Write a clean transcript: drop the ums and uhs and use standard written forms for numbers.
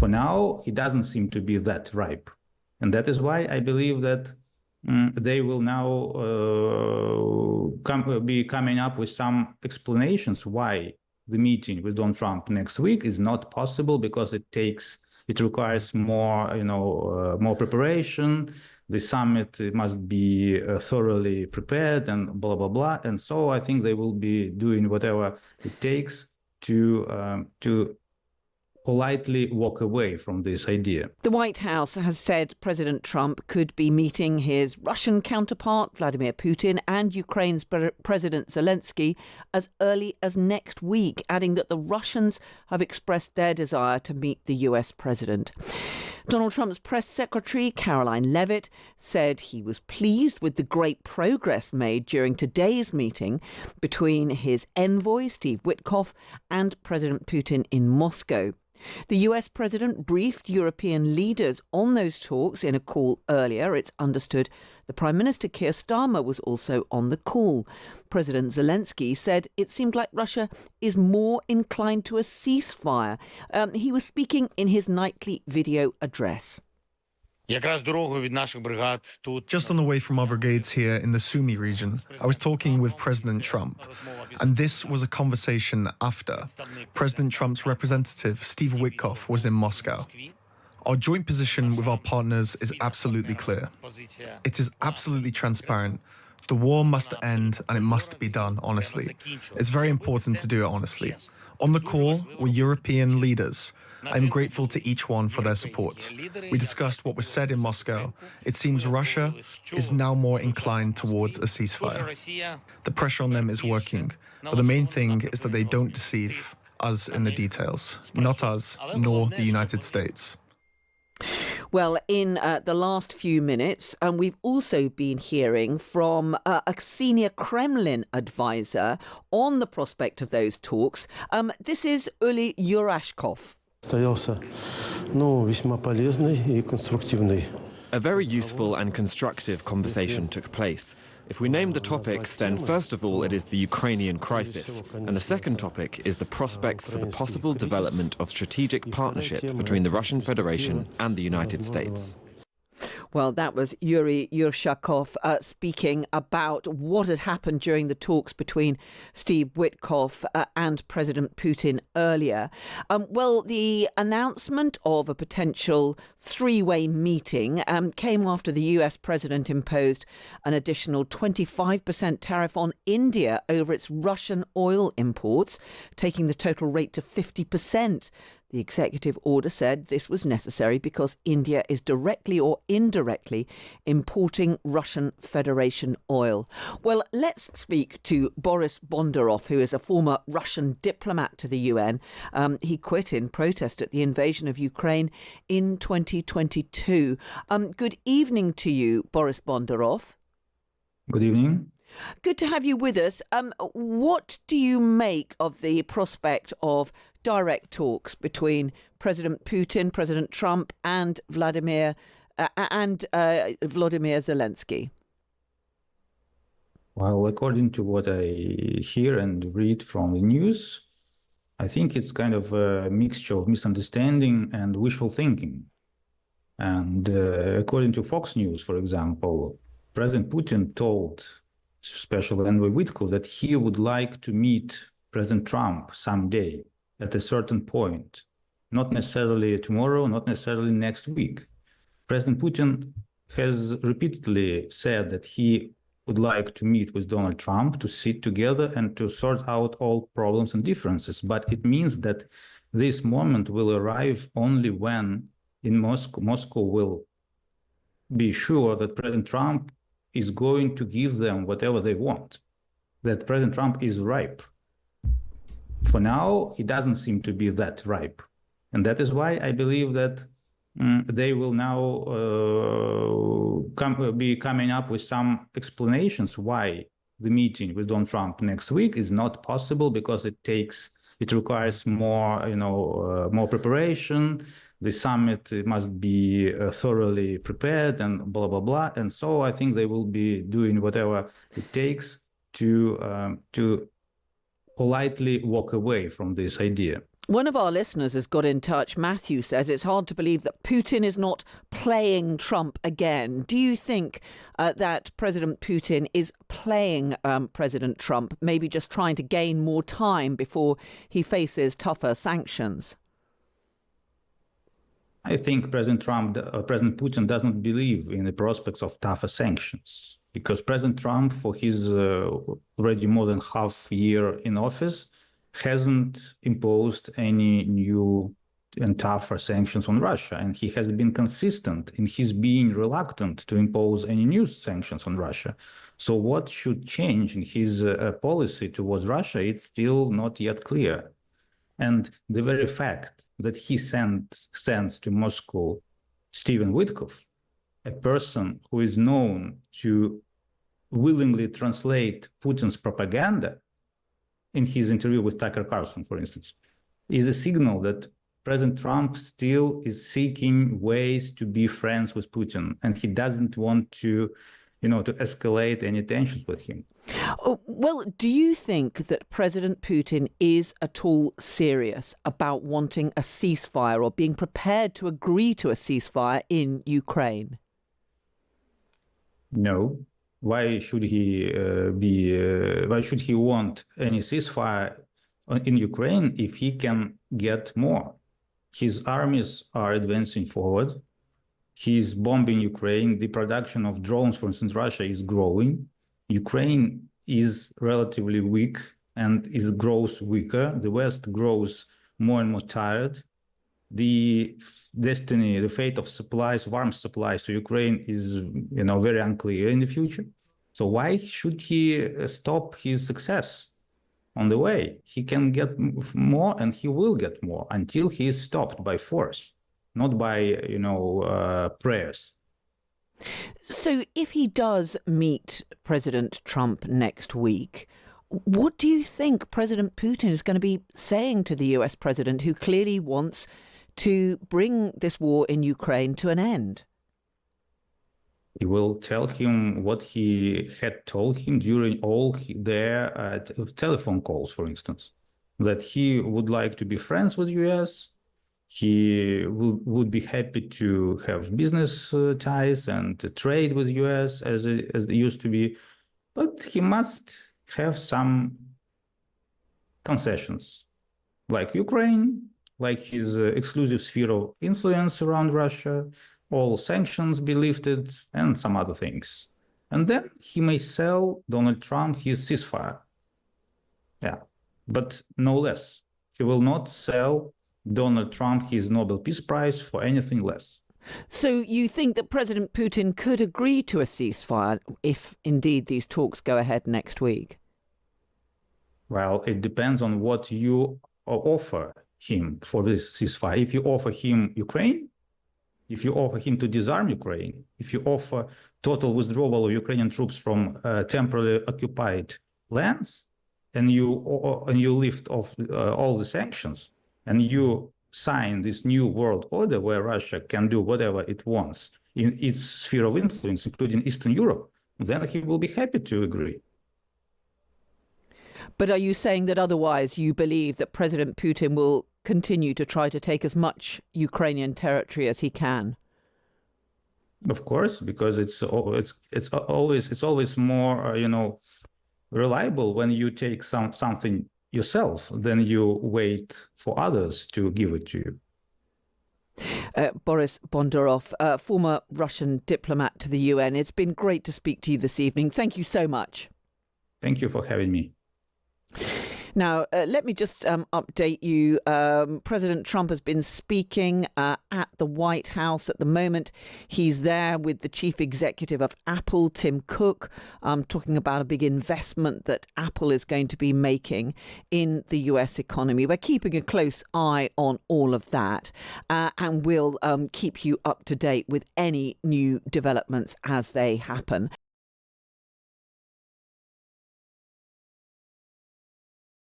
For now, he doesn't seem to be that ripe. And that is why I believe that they will now be coming up with some explanations why the meeting with Donald Trump next week is not possible, because it requires more, more preparation. The summit must be thoroughly prepared and blah, blah, blah. And so I think they will be doing whatever it takes to politely walk away from this idea. The White House has said President Trump could be meeting his Russian counterpart, Vladimir Putin, and Ukraine's President Zelensky as early as next week, adding that the Russians have expressed their desire to meet the US president. Donald Trump's press secretary, Caroline Leavitt, said he was pleased with the great progress made during today's meeting between his envoy, Steve Witkoff, and President Putin in Moscow. The US president briefed European leaders on those talks in a call earlier. It's understood the Prime Minister Keir Starmer was also on the call. President Zelensky said it seemed like Russia is more inclined to a ceasefire. He was speaking in his nightly video address. Just on the way from our brigades here in the Sumy region, I was talking with President Trump, and this was a conversation after President Trump's representative, Steve Witkoff, was in Moscow. Our joint position with our partners is absolutely clear. It is absolutely transparent. The war must end, and it must be done honestly. It's very important to do it honestly. On the call were European leaders. I'm grateful to each one for their support. We discussed what was said in Moscow. It seems Russia is now more inclined towards a ceasefire. The pressure on them is working, but the main thing is that they don't deceive us in the details. Not us, nor the United States. Well, in the last few minutes, we've also been hearing from a senior Kremlin advisor on the prospect of those talks. This is Uli Yurashkov. A very useful and constructive conversation took place. If we name the topics, then first of all it is the Ukrainian crisis, and the second topic is the prospects for the possible development of strategic partnership between the Russian Federation and the United States. Well, that was Yuri Yurshakov speaking about what had happened during the talks between Steve Witkoff and President Putin earlier. Well, the announcement of a potential three-way meeting came after the US president imposed an additional 25% tariff on India over its Russian oil imports, taking the total rate to 50%. The executive order said this was necessary because India is directly or indirectly importing Russian Federation oil. Well, let's speak to Boris Bondarev, who is a former Russian diplomat to the UN. He quit in protest at the invasion of Ukraine in 2022. Good evening to you, Boris Bondarev. Good evening. Good to have you with us. What do you make of the prospect of direct talks between President Putin, President Trump, and Vladimir Zelensky? Well, according to what I hear and read from the news, I think it's kind of a mixture of misunderstanding and wishful thinking. And according to Fox News, for example, President Putin told Special Envoy Witkoff that he would like to meet President Trump someday at a certain point, not necessarily tomorrow, not necessarily next week. President Putin has repeatedly said that he would like to meet with Donald Trump to sit together and to sort out all problems and differences. But it means that this moment will arrive only when in Moscow will be sure that President Trump is going to give them whatever they want, that President Trump is ripe. For now, he doesn't seem to be that ripe. And that is why I believe that they will now be coming up with some explanations why the meeting with Donald Trump next week is not possible, because it requires more, more preparation. The summit must be thoroughly prepared and blah, blah, blah. And so I think they will be doing whatever it takes to politely walk away from this idea. One of our listeners has got in touch. Matthew says it's hard to believe that Putin is not playing Trump again. Do you think that President Putin is playing President Trump, maybe just trying to gain more time before he faces tougher sanctions? I think President Putin does not believe in the prospects of tougher sanctions, because President Trump, for his already more than half year in office, hasn't imposed any new and tougher sanctions on Russia. And he has been consistent in his being reluctant to impose any new sanctions on Russia. So what should change in his policy towards Russia, it's still not yet clear. And the very fact that he sends to Moscow Stephen Witkoff, a person who is known to willingly translate Putin's propaganda, in his interview with Tucker Carlson, for instance, is a signal that President Trump still is seeking ways to be friends with Putin, and he doesn't want to escalate any tensions with him. Well, do you think that President Putin is at all serious about wanting a ceasefire or being prepared to agree to a ceasefire in Ukraine? No. Why should he want any ceasefire in Ukraine if he can get more? His armies are advancing forward. He's bombing Ukraine. The production of drones, for instance, Russia is growing. Ukraine is relatively weak and grows weaker. The West grows more and more tired. The fate of arms supplies to Ukraine is, very unclear in the future. So why should he stop his success on the way? He can get more, and he will get more until he is stopped by force, not by, prayers. So if he does meet President Trump next week, what do you think President Putin is going to be saying to the US president, who clearly wants to bring this war in Ukraine to an end? He will tell him what he had told him during all their telephone calls, for instance, that he would like to be friends with US. He would be happy to have business ties and to trade with US as they used to be, but he must have some concessions, like Ukraine, like his exclusive sphere of influence around Russia, all sanctions be lifted, and some other things. And then he may sell Donald Trump his ceasefire. Yeah, but no less. He will not sell Donald Trump his Nobel Peace Prize for anything less. So you think that President Putin could agree to a ceasefire if indeed these talks go ahead next week? Well, it depends on what you offer him for this ceasefire. If you offer him Ukraine, if you offer him to disarm Ukraine, if you offer total withdrawal of Ukrainian troops from temporarily occupied lands, and you lift off all the sanctions, and you sign this new world order where Russia can do whatever it wants in its sphere of influence, including Eastern Europe, then he will be happy to agree. But are you saying that otherwise you believe that President Putin will continue to try to take as much Ukrainian territory as he can? Of course, because it's always more reliable when you take something yourself than you wait for others to give it to you. Boris Bondarev, former Russian diplomat to the UN. It's been great to speak to you this evening. Thank you so much. Thank you for having me. Now, let me just update you. President Trump has been speaking at the White House at the moment. He's there with the chief executive of Apple, Tim Cook, talking about a big investment that Apple is going to be making in the US economy. We're keeping a close eye on all of that, and we'll keep you up to date with any new developments as they happen.